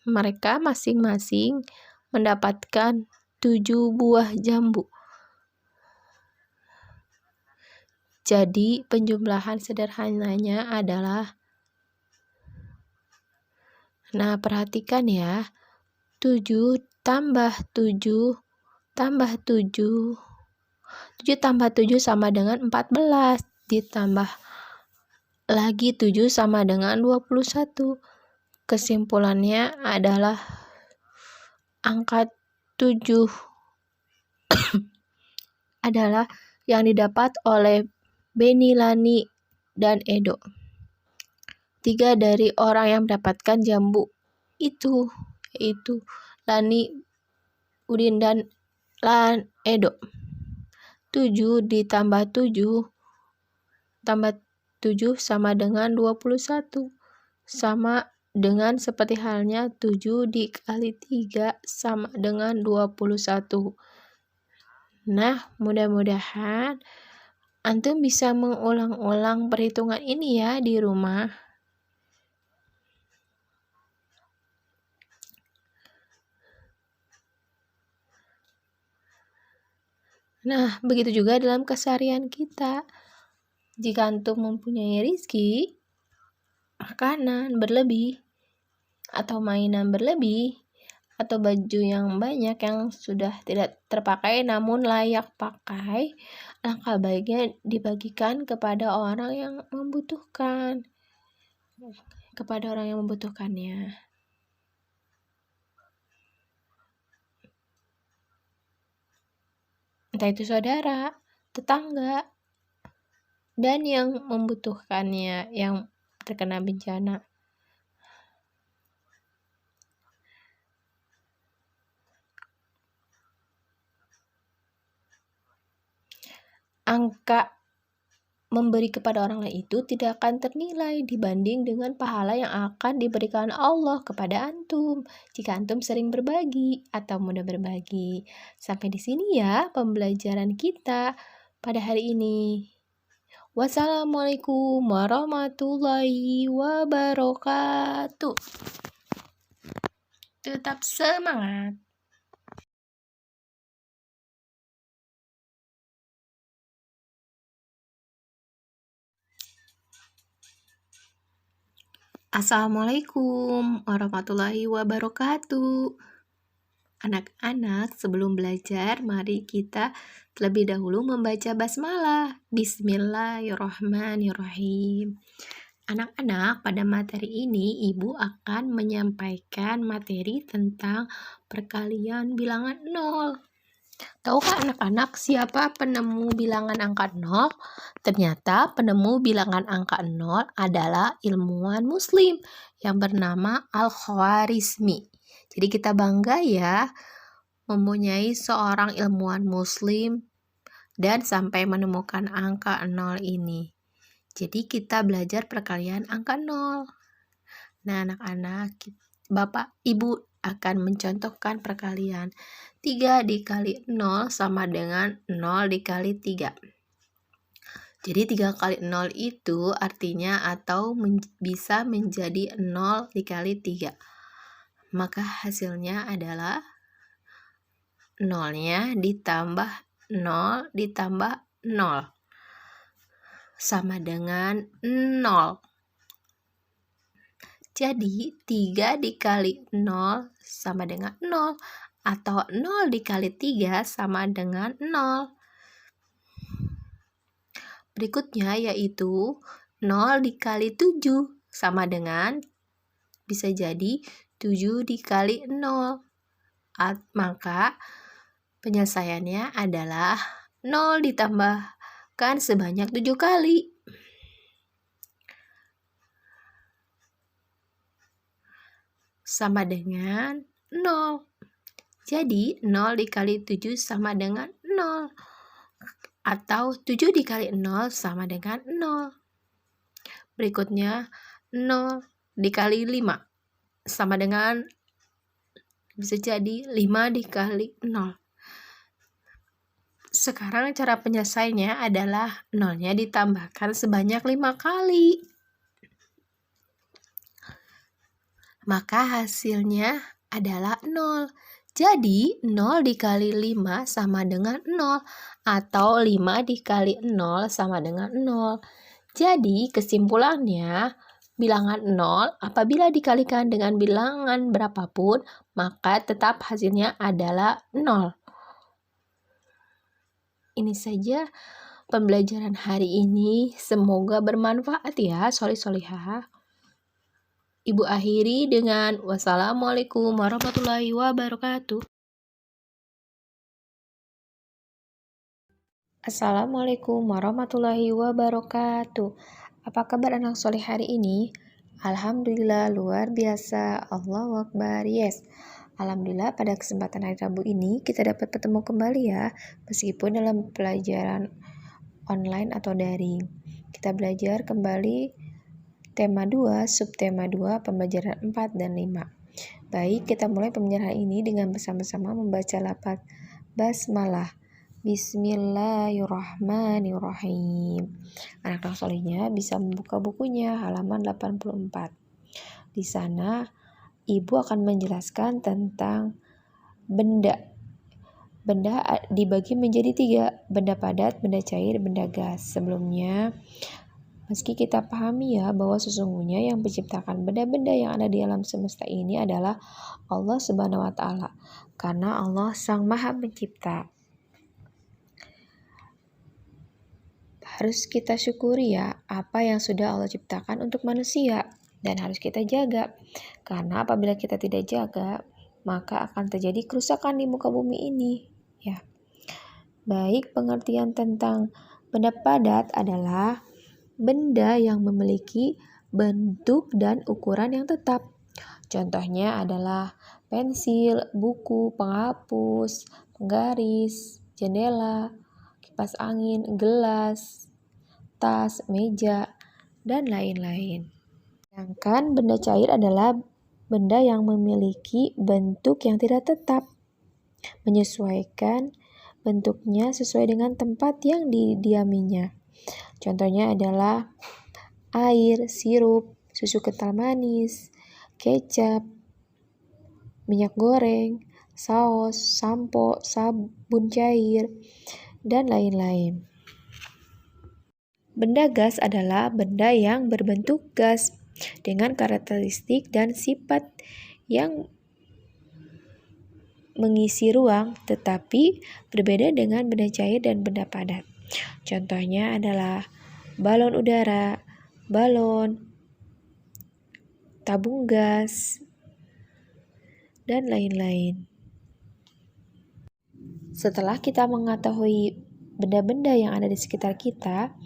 Mereka masing-masing mendapatkan 7 buah jambu. Jadi penjumlahan sederhananya adalah, nah perhatikan ya, 7 tambah 7 tambah 7. 7 tambah 7 sama dengan 14. Ditambah lagi 7 sama dengan 21. Kesimpulannya adalah angka 7 adalah yang didapat oleh Beni, Lani, dan Edo. 3 dari orang yang mendapatkan jambu itu, yaitu Lani, Udin, dan Edo. 7 ditambah 7 tambah 7 sama dengan 21. Sama dengan seperti halnya 7 dikali 3 sama dengan 21. Nah, mudah-mudahan antum bisa mengulang-ulang perhitungan ini ya di rumah. Nah, begitu juga dalam keseharian kita. Jika antum mempunyai rezeki, makanan berlebih, atau mainan berlebih, atau baju yang banyak yang sudah tidak terpakai namun layak pakai, alangkah baiknya dibagikan kepada orang yang membutuhkannya. Entah itu saudara, tetangga, dan yang membutuhkannya, yang terkena bencana. Angka memberi kepada orang lain itu tidak akan ternilai dibanding dengan pahala yang akan diberikan Allah kepada antum jika antum sering berbagi atau mudah berbagi. Sampai di sini ya pembelajaran kita pada hari ini. Wassalamualaikum warahmatullahi wabarakatuh. Tetap semangat. Assalamualaikum warahmatullahi wabarakatuh. Anak-anak, sebelum belajar, mari kita terlebih dahulu membaca basmalah. Bismillahirrahmanirrahim. Anak-anak, pada materi ini Ibu akan menyampaikan materi tentang perkalian bilangan 0. Tahukah anak-anak siapa penemu bilangan angka 0? Ternyata penemu bilangan angka 0 adalah ilmuwan muslim yang bernama Al-Khwarizmi. Jadi kita bangga ya mempunyai seorang ilmuwan muslim dan sampai menemukan angka 0 ini. Jadi kita belajar perkalian angka 0. Nah anak-anak, Bapak Ibu akan mencontohkan perkalian 3 dikali 0 sama dengan 0 dikali 3. Jadi 3 kali 0 itu artinya atau bisa menjadi 0 dikali 3. Maka hasilnya adalah 0-nya ditambah 0 ditambah 0 sama dengan 0. Jadi 3 dikali 0 sama dengan 0 atau 0 dikali 3 sama dengan 0. Berikutnya yaitu 0 dikali 7 sama dengan bisa jadi 7 dikali 0. Maka penyelesaiannya adalah 0 ditambahkan sebanyak 7 kali. Sama dengan 0. Jadi 0 dikali 7 sama dengan 0. Atau 7 dikali 0 sama dengan 0. Berikutnya 0 dikali 5 sama dengan bisa jadi 5 dikali 0. Sekarang cara penyelesaiannya adalah 0-nya ditambahkan sebanyak 5 kali. Maka hasilnya adalah 0. Jadi 0 dikali 5 sama dengan 0 atau 5 dikali 0 sama dengan 0. Jadi kesimpulannya bilangan 0 apabila dikalikan dengan bilangan berapapun maka tetap hasilnya adalah 0. Ini saja pembelajaran hari ini, semoga bermanfaat ya solih-solihah. Ibu akhiri dengan wassalamualaikum warahmatullahi wabarakatuh. Assalamualaikum warahmatullahi wabarakatuh. Apa kabar anak soleh hari ini? Alhamdulillah luar biasa. Allahu Akbar. Yes. Alhamdulillah pada kesempatan hari Rabu ini kita dapat bertemu kembali ya, meskipun dalam pelajaran online atau daring. Kita belajar kembali tema 2, subtema 2, pembelajaran 4 dan 5. Baik, kita mulai pembelajaran ini dengan bersama-sama membaca lafaz basmalah. Bismillahirrahmanirrahim. Anak-anak solehnya bisa membuka bukunya halaman 84. Di sana Ibu akan menjelaskan tentang benda. Benda dibagi menjadi 3, benda padat, benda cair, benda gas. Sebelumnya Meski kita pahami ya bahwa sesungguhnya yang menciptakan benda-benda yang ada di alam semesta ini adalah Allah Subhanahu wa Ta'ala, karena Allah Sang Maha Pencipta. Harus kita syukuri ya apa yang sudah Allah ciptakan untuk manusia, dan harus kita jaga, karena apabila kita tidak jaga maka akan terjadi kerusakan di muka bumi ini ya. Baik, pengertian tentang benda padat adalah benda yang memiliki bentuk dan ukuran yang tetap. Contohnya adalah pensil, buku, penghapus, penggaris, jendela, kipas angin, gelas, tas, meja, dan lain-lain. Sedangkan benda cair adalah benda yang memiliki bentuk yang tidak tetap, menyesuaikan bentuknya sesuai dengan tempat yang didiaminya. Contohnya adalah air, sirup, susu kental manis, kecap, minyak goreng, saus, sampo, sabun cair, dan lain-lain. Benda gas adalah benda yang berbentuk gas dengan karakteristik dan sifat yang mengisi ruang, tetapi berbeda dengan benda cair dan benda padat. Contohnya adalah balon udara, balon, tabung gas, dan lain-lain. Setelah kita mengetahui benda-benda yang ada di sekitar kita,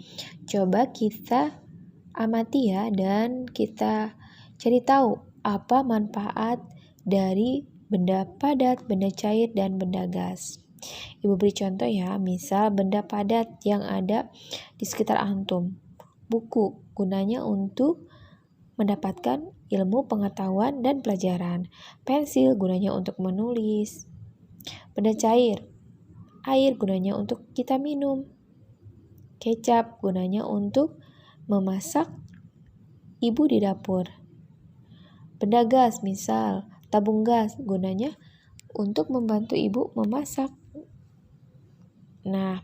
coba kita amati ya, dan kita cari tahu apa manfaat dari benda padat, benda cair, dan benda gas. Ibu beri contoh ya, misal benda padat yang ada di sekitar antum. Buku, gunanya untuk mendapatkan ilmu, pengetahuan, dan pelajaran. Pensil, gunanya untuk menulis. Benda cair, air, gunanya untuk kita minum. Kecap, gunanya untuk memasak ibu di dapur. Benda gas, misal tabung gas, gunanya untuk membantu ibu memasak. Nah,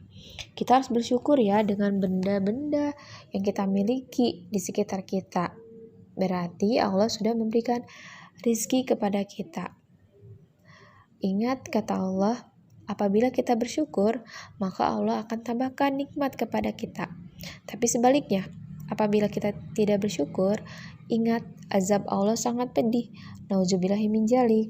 kita harus bersyukur ya dengan benda-benda yang kita miliki di sekitar kita. Berarti Allah sudah memberikan rizki kepada kita. Ingat kata Allah, apabila kita bersyukur, maka Allah akan tambahkan nikmat kepada kita. Tapi sebaliknya, apabila kita tidak bersyukur, ingat azab Allah sangat pedih. Nauzubillahi min dzalik.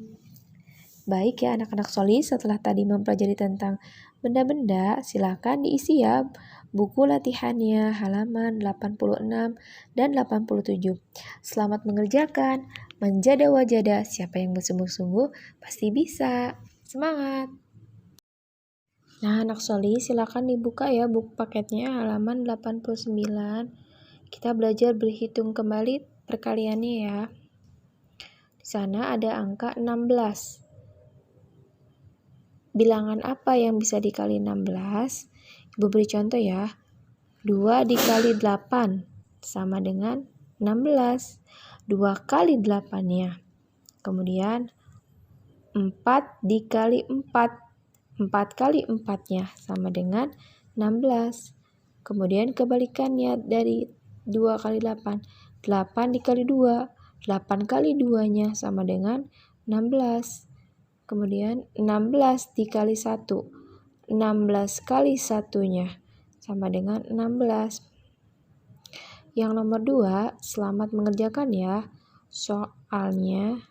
Baik ya anak-anak Sholi, setelah tadi mempelajari tentang benda-benda, silakan diisi ya buku latihannya halaman 86 dan 87. Selamat mengerjakan. Manjada wajada, siapa yang bersungguh-sungguh pasti bisa. Semangat! Nah anak Sholi, silakan dibuka ya buku paketnya halaman 89. Kita belajar berhitung kembali perkaliannya ya. Di sana ada angka 16. Bilangan apa yang bisa dikali 16? Ibu beri contoh ya. 2 dikali 8 sama dengan 16. 2 kali 8-nya. Kemudian 4 dikali 4. 4 kali 4-nya sama dengan 16. Kemudian kebalikannya dari 2 kali 8. 8 dikali 2. 8 kali 2-nya sama dengan 16. Kemudian 16 dikali 1. 16 kali 1-nya sama dengan 16. Yang nomor 2, selamat mengerjakan ya. Soalnya,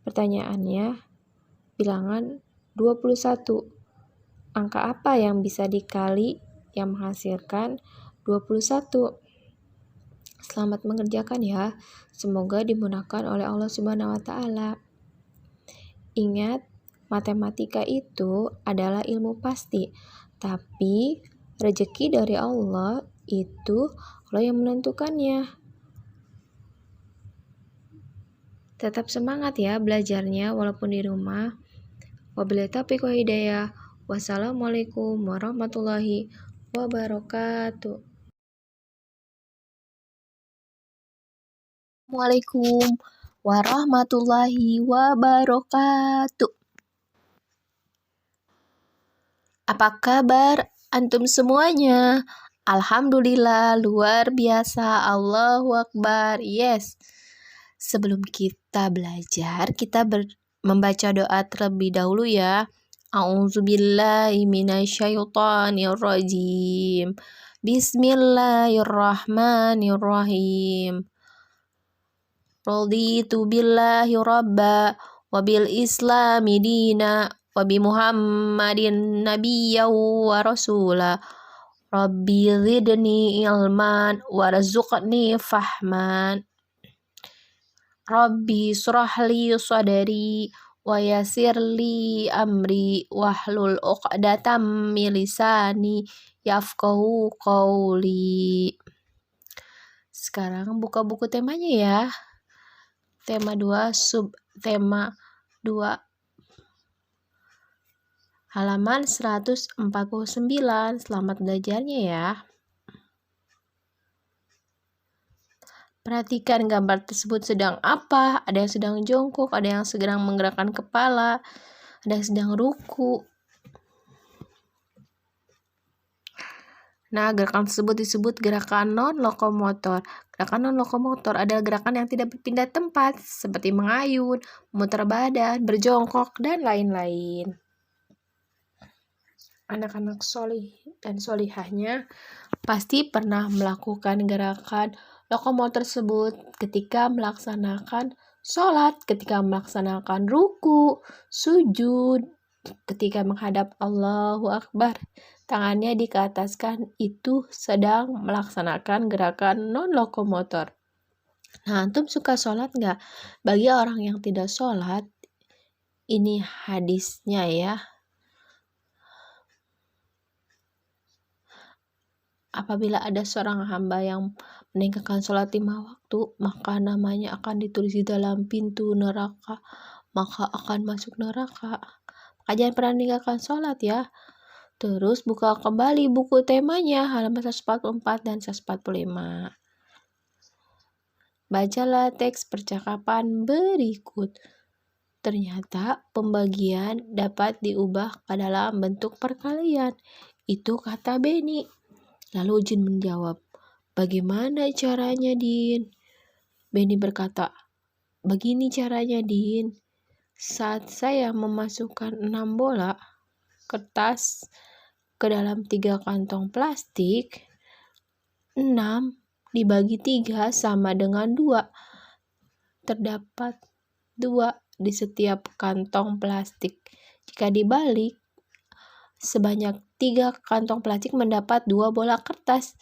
pertanyaannya, bilangan 21. Angka apa yang bisa dikali yang menghasilkan 21? Selamat mengerjakan ya. Semoga dimudahkan oleh Allah Subhanahu wa Ta'ala. Ingat, matematika itu adalah ilmu pasti, tapi rezeki dari Allah itu Allah yang menentukannya. Tetap semangat ya belajarnya walaupun di rumah. Wabillahi taufiq wal hidayah. Wassalamualaikum warahmatullahi wabarakatuh. Assalamualaikum warahmatullahi wabarakatuh. Apa kabar antum semuanya? Alhamdulillah, luar biasa. Allahu Akbar. Yes. Sebelum kita belajar, kita membaca doa terlebih dahulu ya. A'udzubillahi minasyaitonirrajim. Bismillahirrahmanirrahim. Raditu billahi rabba wa bil islami dina wa bi Muhammadin nabiyyan wa rasula. Rabbi zidni ilman warzuqni fahman. Rabbi surahli sadari wa yassirli amri wahlul 'uqdatam min lisani yafqahu qawli. Sekarang buka buku temanya ya. Tema 2, subtema 2. Halaman 149. Selamat belajarnya ya. Perhatikan gambar tersebut sedang apa? Ada yang sedang jongkok, ada yang sedang menggerakkan kepala, ada yang sedang ruku. Nah, gerakan tersebut disebut gerakan non-lokomotor. Gerakan non-lokomotor adalah gerakan yang tidak berpindah tempat, seperti mengayun, memutar badan, berjongkok, dan lain-lain. Anak-anak solih dan solihahnya pasti pernah melakukan gerakan lokomotor tersebut ketika melaksanakan sholat, ketika melaksanakan ruku, sujud, ketika menghadap Allahu Akbar. Tangannya dikeataskan, itu sedang melaksanakan gerakan non-lokomotor. Nah, antum suka sholat nggak? Bagi orang yang tidak sholat, ini hadisnya ya. Apabila ada seorang hamba yang meninggalkan sholat 5 waktu, maka namanya akan ditulis di dalam pintu neraka, maka akan masuk neraka. Maka jangan pernah meninggalkan sholat ya. Terus buka kembali buku temanya, halaman 144 dan 145. Bacalah teks percakapan berikut. Ternyata pembagian dapat diubah ke dalam bentuk perkalian. Itu kata Beni. Lalu Jin menjawab, "Bagaimana caranya, Din?" Beni berkata, "Begini caranya, Din. Saat saya memasukkan 6 bola kertas ke dalam 3 kantong plastik, 6 dibagi 3 sama dengan 2. Terdapat 2 di setiap kantong plastik. Jika dibalik, sebanyak 3 kantong plastik mendapat 2 bola kertas.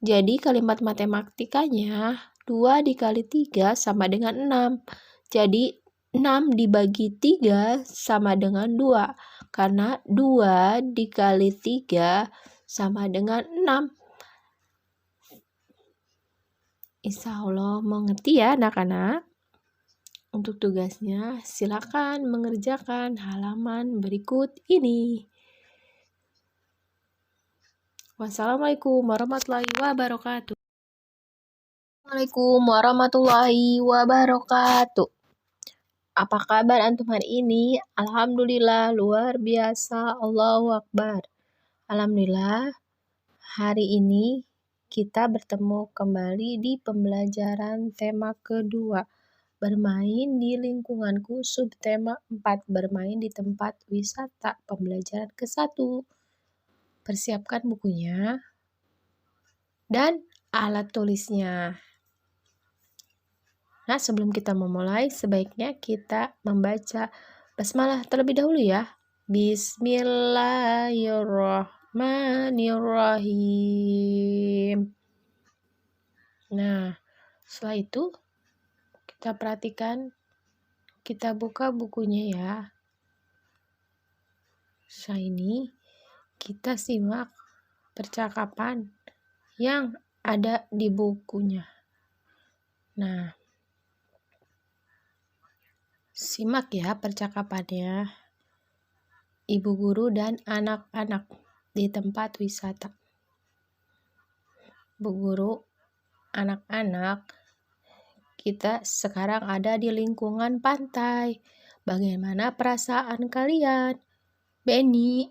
Jadi kalimat matematikanya 2 dikali 3 sama dengan 6. Jadi 6 dibagi 3 sama dengan 2. Karena 2 dikali 3 sama dengan 6. Insya Allah mengerti ya anak-anak. Untuk tugasnya, silakan mengerjakan halaman berikut ini. Wassalamualaikum warahmatullahi wabarakatuh. Assalamualaikum warahmatullahi wabarakatuh. Apa kabar antum hari ini? Alhamdulillah, luar biasa. Allahu Akbar. Alhamdulillah, hari ini kita bertemu kembali di pembelajaran tema kedua. Bermain di lingkunganku, subtema 4, bermain di tempat wisata, pembelajaran ke-1. Persiapkan bukunya dan alat tulisnya. Nah, sebelum kita memulai, sebaiknya kita membaca basmalah terlebih dahulu ya. Bismillahirrahmanirrahim. Nah, setelah itu kita perhatikan, kita buka bukunya ya. Setelah ini kita simak percakapan yang ada di bukunya. Nah, simak ya percakapannya. Ibu guru dan anak-anak di tempat wisata. Bu guru, anak-anak, kita sekarang ada di lingkungan pantai. Bagaimana perasaan kalian? Beni,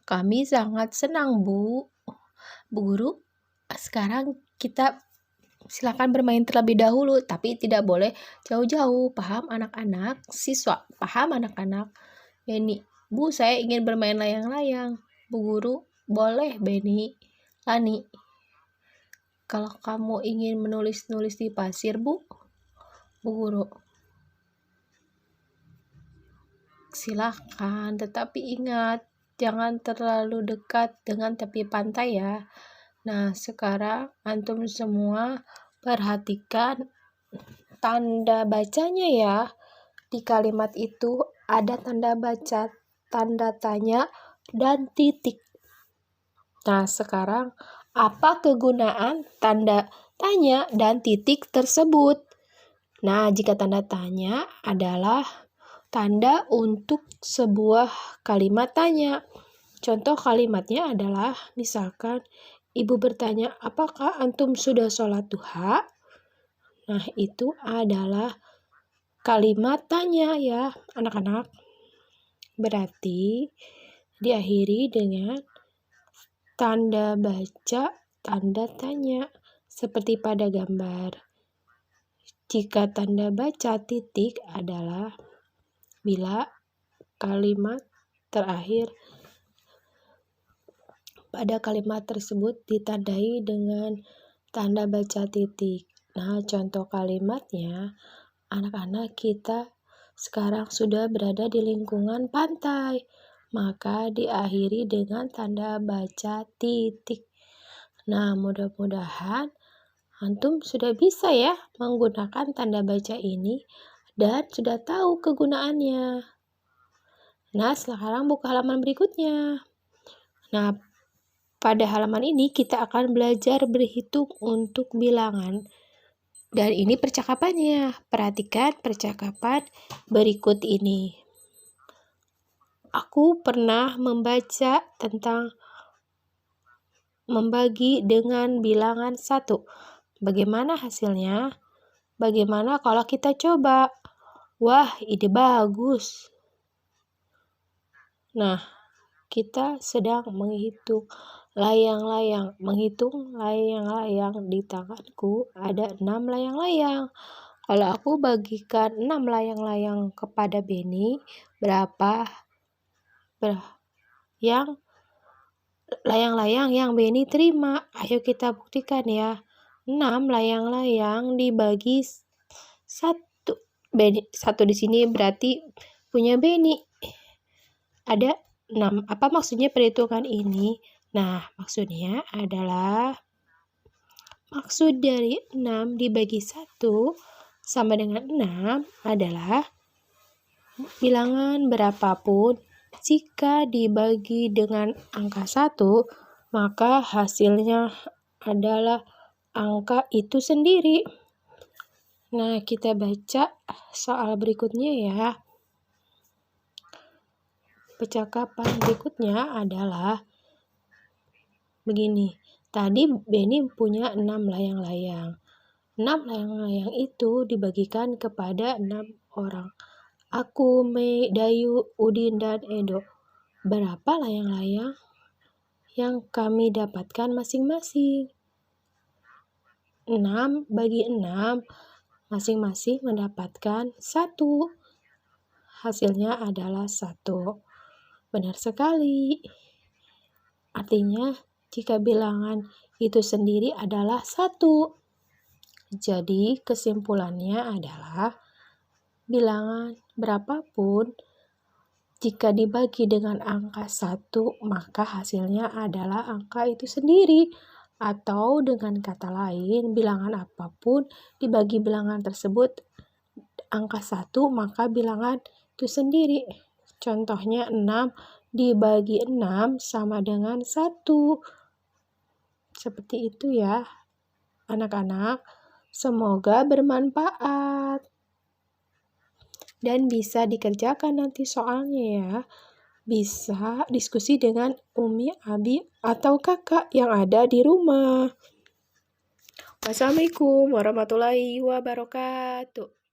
kami sangat senang, Bu. Bu Guru, sekarang kita silakan bermain terlebih dahulu, tapi tidak boleh jauh-jauh. Paham anak-anak? Siswa, paham anak-anak? Beni, Bu, saya ingin bermain layang-layang. Bu Guru, boleh Beni. Lani, kalau kamu ingin menulis-nulis di pasir, Bu Guru, silakan, tetapi ingat, jangan terlalu dekat dengan tepi pantai ya. Nah, sekarang antum semua perhatikan tanda bacanya ya. Di kalimat itu ada tanda baca, tanda tanya, dan titik. Nah, sekarang apa kegunaan tanda tanya dan titik tersebut? Nah, jika tanda tanya adalah tanda untuk sebuah kalimat tanya. Contoh kalimatnya adalah misalkan ibu bertanya, apakah antum sudah sholat duha? Nah, itu adalah kalimat tanya ya anak-anak. Berarti diakhiri dengan tanda baca, tanda tanya. Seperti pada gambar. Jika tanda baca titik adalah bila kalimat terakhir pada kalimat tersebut ditandai dengan tanda baca titik. Nah, contoh kalimatnya, anak-anak kita sekarang sudah berada di lingkungan pantai, maka diakhiri dengan tanda baca titik. Nah, mudah-mudahan antum sudah bisa ya menggunakan tanda baca ini dan sudah tahu kegunaannya. Nah, sekarang buka halaman berikutnya. Nah, pada halaman ini kita akan belajar berhitung untuk bilangan. Dan ini percakapannya. Perhatikan percakapan berikut ini. Aku pernah membaca tentang membagi dengan bilangan 1. Bagaimana hasilnya? Bagaimana kalau kita coba? Wah, ide bagus. Nah, kita sedang menghitung layang-layang. Menghitung layang-layang di tanganku ada 6 layang-layang. Kalau aku bagikan 6 layang-layang kepada Beni, berapa yang layang-layang yang Beni terima? Ayo kita buktikan ya. 6 layang-layang dibagi 1. Beni, 1 di sini berarti punya Beni. Ada 6. Apa maksudnya perhitungan ini? Nah, maksudnya adalah maksud dari 6 dibagi 1 sama dengan 6 adalah bilangan berapapun jika dibagi dengan angka 1, maka hasilnya adalah angka itu sendiri. Nah, kita baca soal berikutnya ya. Percakapan berikutnya adalah begini. Tadi Beni punya 6 layang-layang. 6 layang-layang itu dibagikan kepada 6 orang. Aku, Mei, Dayu, Udin, dan Edo. Berapa layang-layang yang kami dapatkan masing-masing? 6 bagi 6, masing-masing mendapatkan 1. Hasilnya adalah 1. Benar sekali. Artinya, jika bilangan itu sendiri adalah 1. Jadi, kesimpulannya adalah bilangan berapapun jika dibagi dengan angka 1, maka hasilnya adalah angka itu sendiri. Atau dengan kata lain, bilangan apapun dibagi bilangan tersebut angka 1, maka bilangan itu sendiri. Contohnya 6 dibagi 6 sama dengan 1. Seperti itu ya anak-anak. Semoga bermanfaat dan bisa dikerjakan nanti soalnya ya. Bisa diskusi dengan Umi, Abi, atau kakak yang ada di rumah. Wassalamualaikum warahmatullahi wabarakatuh.